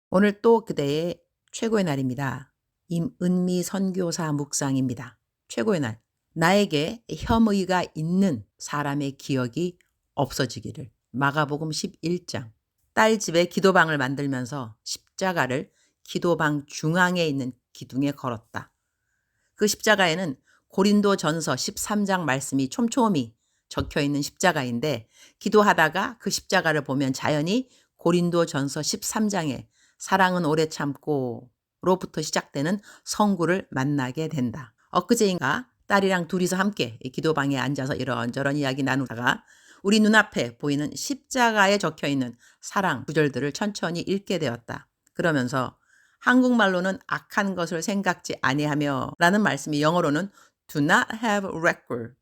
오늘 또 그대의 최고의 날입니다. 임은미 선교사 묵상입니다. 최고의 날. 나에게 혐의가 있는 사람의 기억이 없어지기를. 마가복음 11장. 딸 집에 기도방을 만들면서 십자가를 기도방 중앙에 있는 기둥에 걸었다. 그 십자가에는 고린도전서 13장 말씀이 촘촘히 적혀 있는 십자가인데, 기도하다가 그 십자가를 보면 자연히 고린도전서 13장에 사랑은 오래 참고 로부터 시작되는 성구를 만나게 된다. 엊그제인가 딸이랑 둘이서 함께 이 기도방에 앉아서 이런저런 이야기 나누다가 우리 눈앞에 보이는 십자가에 적혀 있는 사랑 구절들을 천천히 읽게 되었다. 그러면서 한국말로는 악한 것을 생각지 아니하며 라는 말씀이 영어로는 do not have record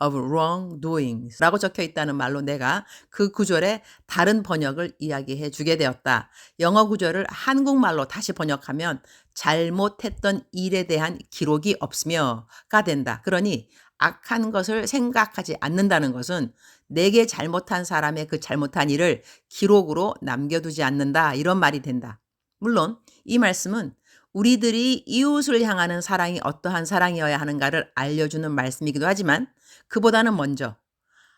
of wrongdoings 라고 적혀 있다는 말로 내가 그 구절의 다른 번역을 이야기해 주게 되었다. 영어 구절을 한국말로 다시 번역하면 잘못했던 일에 대한 기록이 없으며가 된다. 그러니 악한 것을 생각하지 않는다는 것은 내게 잘못한 사람의 그 잘못한 일을 기록으로 남겨두지 않는다, 이런 말이 된다. 물론 이 말씀은 우리들이 이웃을 향하는 사랑이 어떠한 사랑이어야 하는가를 알려주는 말씀이기도 하지만, 그보다는 먼저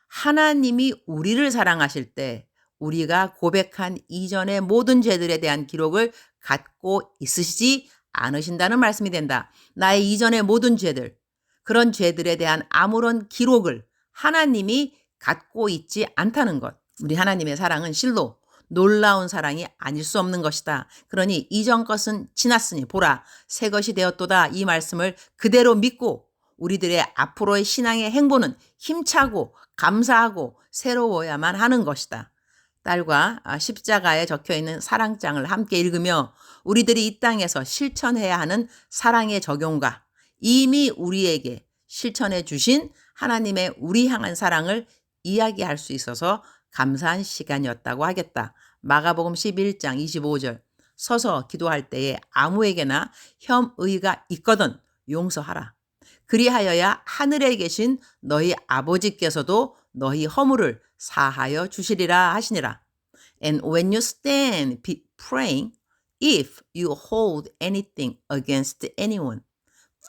하나님이 우리를 사랑하실 때 우리가 고백한 이전의 모든 죄들에 대한 기록을 갖고 있으시지 않으신다는 말씀이 된다. 나의 이전의 모든 죄들, 그런 죄들에 대한 아무런 기록을 하나님이 갖고 있지 않다는 것. 우리 하나님의 사랑은 실로 놀라운 사랑이 아닐 수 없는 것이다. 그러니 이전 것은 지났으니 보라 새 것이 되었도다, 이 말씀을 그대로 믿고 우리들의 앞으로의 신앙의 행보는 힘차고 감사하고 새로워야만 하는 것이다. 딸과 십자가에 적혀있는 사랑장을 함께 읽으며 우리들이 이 땅에서 실천해야 하는 사랑의 적용과 이미 우리에게 실천해 주신 하나님의 우리 향한 사랑을 이야기할 수 있어서 감사한 시간이었다고 하겠다. 마가복음 11장 25절. 서서 기도할 때에 아무에게나 혐의가 있거든 용서하라. 그리하여야 하늘에 계신 너희 아버지께서도 너희 허물을 사하여 주시리라 하시니라. And when you stand praying, if you hold anything against anyone,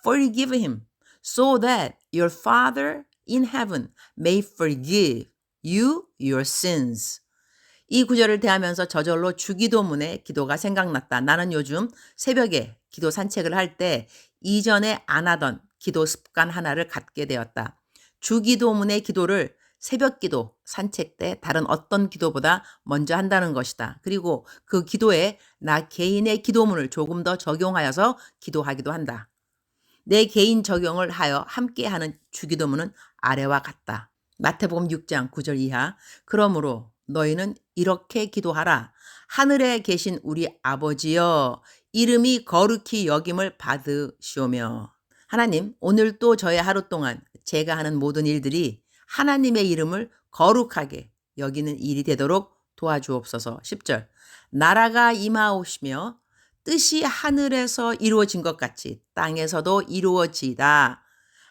forgive him, so that your Father in heaven may forgive you your sins. 이 구절을 대하면서 저절로 주기도문의 기도가 생각났다. 나는 요즘 새벽에 기도 산책을 할 때 이전에 안 하던 기도 습관 하나를 갖게 되었다. 주기도문의 기도를 새벽 기도, 산책 때 다른 어떤 기도보다 먼저 한다는 것이다. 그리고 그 기도에 나 개인의 기도문을 조금 더 적용하여서 기도하기도 한다. 내 개인 적용을 하여 함께하는 주기도문은 아래와 같다. 마태복음 6장 9절 이하. 그러므로 너희는 이렇게 기도하라. 하늘에 계신 우리 아버지여, 이름이 거룩히 여김을 받으시오며. 하나님, 오늘 또 저의 하루 동안 제가 하는 모든 일들이 하나님의 이름을 거룩하게 여기는 일이 되도록 도와주옵소서. 10절. 나라가 임하오시며 뜻이 하늘에서 이루어진 것 같이 땅에서도 이루어지이다.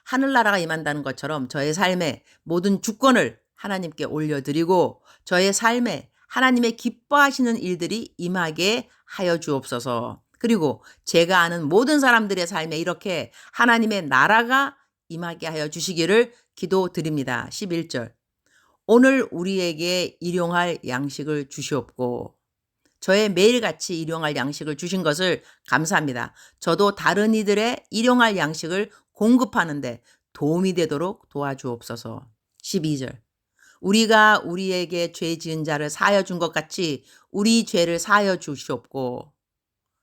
하늘나라가 임한다는 것처럼 저의 삶의 모든 주권을 하나님께 올려드리고 저의 삶에 하나님의 기뻐하시는 일들이 임하게 하여 주옵소서. 그리고 제가 아는 모든 사람들의 삶에 이렇게 하나님의 나라가 임하게 하여 주시기를 기도드립니다. 11절. 오늘 우리에게 일용할 양식을 주시옵고. 저의 매일같이 일용할 양식을 주신 것을 감사합니다. 저도 다른 이들의 일용할 양식을 공급하는데 도움이 되도록 도와주옵소서. 12절. 우리가 우리에게 죄 지은 자를 사하여 준 것 같이 우리 죄를 사하여 주시옵고.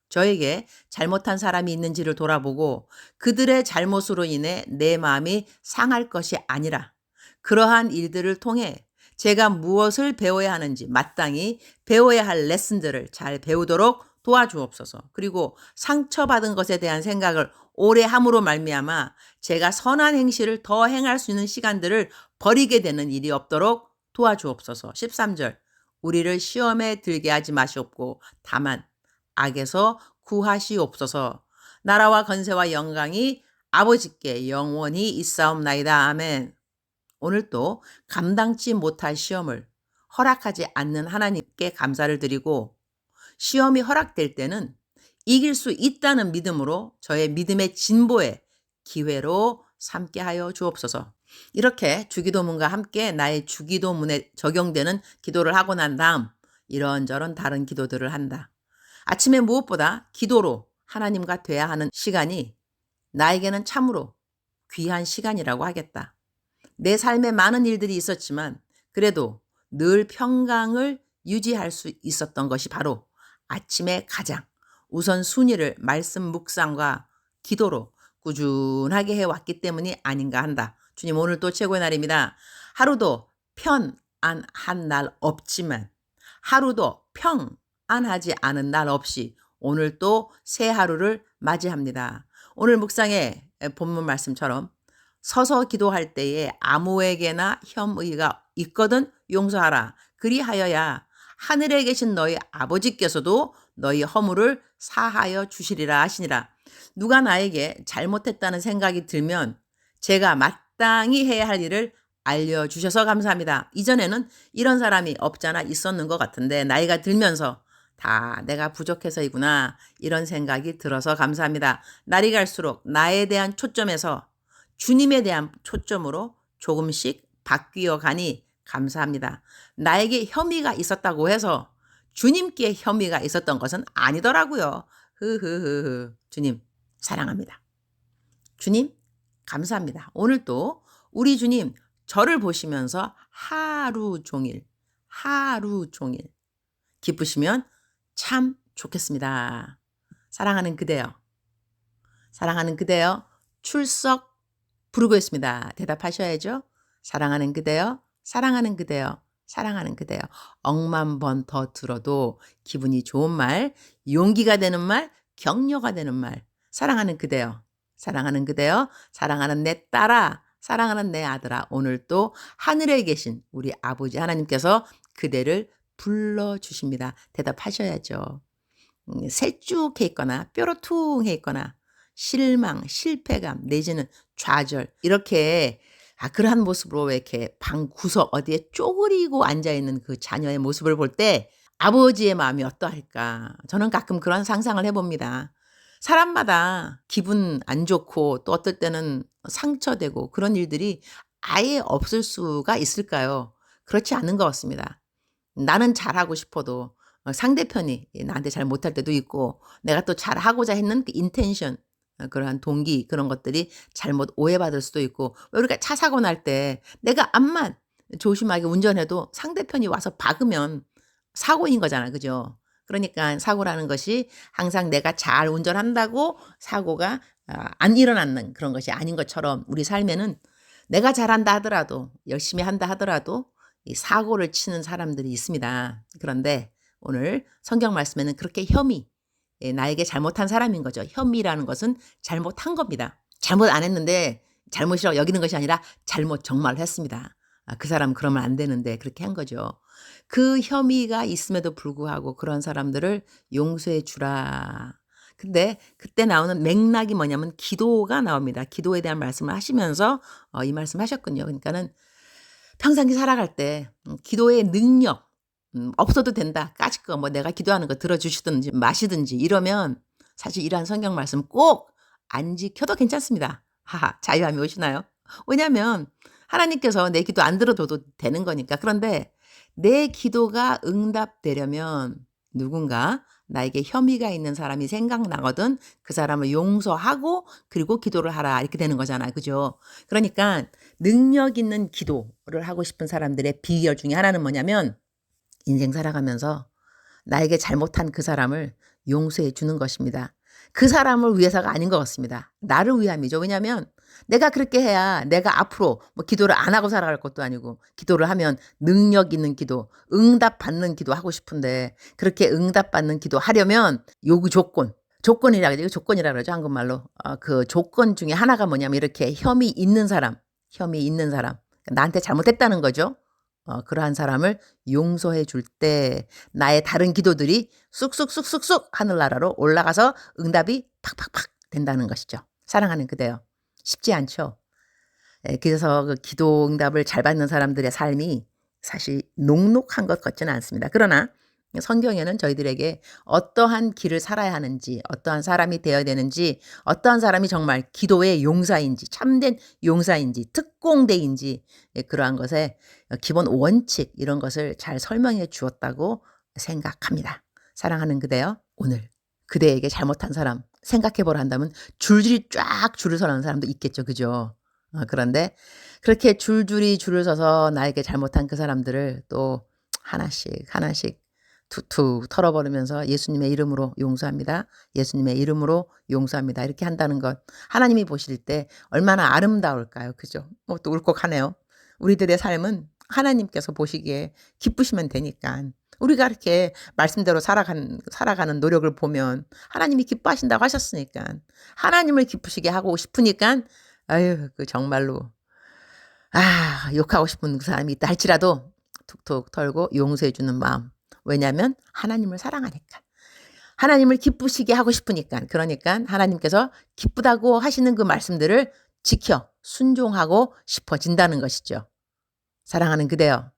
저에게 잘못한 사람이 있는지를 돌아보고 그들의 잘못으로 인해 내 마음이 상할 것이 아니라 그러한 일들을 통해 제가 무엇을 배워야 하는지 마땅히 배워야 할 레슨들을 잘 배우도록 도와주옵소서. 그리고 상처받은 것에 대한 생각을 오래 함으로 말미암아 제가 선한 행실을 더 행할 수 있는 시간들을 버리게 되는 일이 없도록 도와주옵소서. 13절. 우리를 시험에 들게 하지 마시옵고 다만 악에서 구하시옵소서. 나라와 건세와 영광이 아버지께 영원히 있사옵나이다. 아멘. 오늘 또 감당치 못할 시험을 허락하지 않는 하나님께 감사를 드리고 시험이 허락될 때는 이길 수 있다는 믿음으로 저의 믿음의 진보에 기회로 삼게 하여 주옵소서. 이렇게 주기도문과 함께 나의 주기도문에 적용되는 기도를 하고 난 다음 이런저런 다른 기도들을 한다. 아침에 무엇보다 기도로 하나님과 돼야 하는 시간이 나에게는 참으로 귀한 시간이라고 하겠다. 내 삶에 많은 일들이 있었지만 그래도 늘 평강을 유지할 수 있었던 것이 바로 아침에 가장 우선순위를 말씀 묵상과 기도로 꾸준하게 해왔기 때문이 아닌가 한다. 주님, 오늘 또 최고의 날입니다. 하루도 편안한 날 없지만 하루도 평안하지 않은 날 없이 오늘 또 새 하루를 맞이합니다. 오늘 묵상의 본문 말씀처럼 서서 기도할 때에 아무에게나 혐의가 있거든 용서하라. 그리하여야 하늘에 계신 너희 아버지께서도 너희 허물을 사하여 주시리라 하시니라. 누가 나에게 잘못했다는 생각이 들면 제가 마땅히 해야 할 일을 알려주셔서 감사합니다. 이전에는 이런 사람이 없잖아 있었는 것 같은데 나이가 들면서 다 내가 부족해서이구나 이런 생각이 들어서 감사합니다. 날이 갈수록 나에 대한 초점에서 주님에 대한 초점으로 조금씩 바뀌어 가니 감사합니다. 나에게 혐의가 있었다고 해서 주님께 혐의가 있었던 것은 아니더라고요. 흐흐흐흐. 주님 사랑합니다. 주님 감사합니다. 오늘 또 우리 주님 저를 보시면서 하루 종일 기쁘시면 참 좋겠습니다. 사랑하는 그대여 출석 부르고 있습니다. 대답하셔야죠. 사랑하는 그대여 억만 번 더 들어도 기분이 좋은 말, 용기가 되는 말, 격려가 되는 말. 사랑하는 그대여 사랑하는 내 딸아, 사랑하는 내 아들아, 오늘 또 하늘에 계신 우리 아버지 하나님께서 그대를 불러주십니다. 대답하셔야죠. 셀쭉해 있거나 뾰로퉁해 있거나 실망, 실패감 내지는 좌절 이렇게 그러한 모습으로 이렇게 방 구석 어디에 쪼그리고 앉아있는 그 자녀의 모습을 볼 때 아버지의 마음이 어떠할까. 저는 가끔 그런 상상을 해봅니다. 사람마다 기분 안 좋고 또 어떨 때는 상처되고 그런 일들이 아예 없을 수가 있을까요? 그렇지 않은 것 같습니다. 나는 잘하고 싶어도 상대편이 나한테 잘 못할 때도 있고 내가 또 잘하고자 했는 그 인텐션 그러한 동기 그런 것들이 잘못 오해받을 수도 있고 우리가 차 사고 날 때 내가 암만 조심하게 운전해도 상대편이 와서 박으면 사고인 거잖아. 그죠? 그러니까 사고라는 것이 항상 내가 잘 운전한다고 사고가 안 일어나는 그런 것이 아닌 것처럼 우리 삶에는 내가 잘한다 하더라도 열심히 한다 하더라도 이 사고를 치는 사람들이 있습니다. 그런데 오늘 성경 말씀에는 그렇게 나에게 잘못한 사람인 거죠. 혐의라는 것은 잘못한 겁니다. 잘못 안 했는데 잘못이라고 여기는 것이 아니라 잘못 정말 했습니다. 그 사람은 그러면 안 되는데 그렇게 한 거죠. 그 혐의가 있음에도 불구하고 그런 사람들을 용서해 주라. 근데 그때 나오는 맥락이 뭐냐면 기도가 나옵니다. 기도에 대한 말씀을 하시면서 이 말씀 하셨군요. 그러니까는 평상시 살아갈 때 기도의 능력 없어도 된다. 까짓 거 뭐 내가 기도하는 거 들어주시든지 마시든지 이러면 사실 이러한 성경 말씀 꼭 안 지켜도 괜찮습니다. 하하, 자유함이 오시나요? 왜냐하면 하나님께서 내 기도 안 들어줘도 되는 거니까. 그런데 내 기도가 응답되려면 누군가 나에게 혐의가 있는 사람이 생각나거든 그 사람을 용서하고 그리고 기도를 하라 이렇게 되는 거잖아요. 그죠? 그러니까 능력 있는 기도를 하고 싶은 사람들의 비결 중에 하나는 뭐냐면 인생 살아가면서 나에게 잘못한 그 사람을 용서해 주는 것입니다. 그 사람을 위해서가 아닌 것 같습니다. 나를 위함이죠. 왜냐하면 내가 그렇게 해야 내가 앞으로 뭐 기도를 안 하고 살아갈 것도 아니고 기도를 하면 능력 있는 기도, 응답받는 기도 하고 싶은데 그렇게 응답받는 기도 하려면 요구 조건이라 그러죠. 한국말로. 그 조건 중에 하나가 뭐냐면 이렇게 혐의 있는 사람. 나한테 잘못했다는 거죠. 그러한 사람을 용서해 줄 때 나의 다른 기도들이 쑥쑥 하늘나라로 올라가서 응답이 팍팍팍 된다는 것이죠. 사랑하는 그대여. 쉽지 않죠. 그래서 그 기도 응답을 잘 받는 사람들의 삶이 사실 녹록한 것 같지는 않습니다. 그러나 성경에는 저희들에게 어떠한 길을 살아야 하는지, 어떠한 사람이 되어야 되는지, 어떠한 사람이 정말 기도의 용사인지, 참된 용사인지, 특공대인지, 그러한 것에 기본 원칙 이런 것을 잘 설명해 주었다고 생각합니다. 사랑하는 그대여, 오늘 그대에게 잘못한 사람 생각해 보라 한다면 줄줄이 쫙 줄을 서는 사람도 있겠죠. 그죠? 그런데 그렇게 줄줄이 줄을 서서 나에게 잘못한 그 사람들을 또 하나씩 하나씩 툭툭 털어버리면서 예수님의 이름으로 용서합니다. 예수님의 이름으로 용서합니다. 이렇게 한다는 것 하나님이 보실 때 얼마나 아름다울까요? 그죠? 또 울컥하네요. 우리들의 삶은 하나님께서 보시기에 기쁘시면 되니까 우리가 이렇게 말씀대로 살아가는 노력을 보면 하나님이 기뻐하신다고 하셨으니까 하나님을 기쁘시게 하고 싶으니까 아유 그 정말로 욕하고 싶은 그 사람이 있다 할지라도 툭툭 털고 용서해 주는 마음. 왜냐하면 하나님을 사랑하니까. 하나님을 기쁘시게 하고 싶으니까. 그러니까 하나님께서 기쁘다고 하시는 그 말씀들을 지켜 순종하고 싶어진다는 것이죠. 사랑하는 그대여,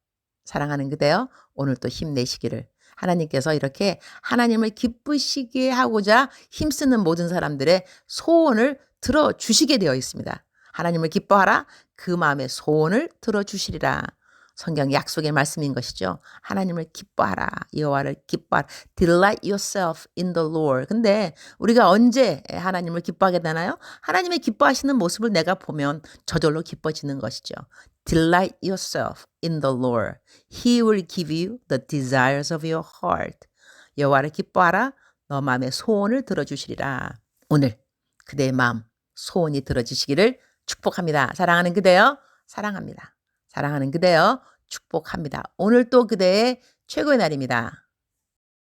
사랑하는 그대여, 오늘 또 힘내시기를. 하나님께서 이렇게 하나님을 기쁘시게 하고자 힘쓰는 모든 사람들의 소원을 들어주시게 되어 있습니다. 하나님을 기뻐하라, 그 마음의 소원을 들어주시리라. 성경 약속의 말씀인 것이죠. 하나님을 기뻐하라, 여호와를 기뻐하라. Delight yourself in the Lord. 근데 우리가 언제 하나님을 기뻐하게 되나요? 하나님의 기뻐하시는 모습을 내가 보면 저절로 기뻐지는 것이죠. Delight yourself in the Lord. He will give you the desires of your heart. 여호와를 기뻐하라. 너 마음의 소원을 들어주시리라. 오늘 그대의 마음 소원이 들어지시기를 축복합니다. 사랑하는 그대여 사랑합니다. 사랑하는 그대여 축복합니다. 오늘 또 그대의 최고의 날입니다.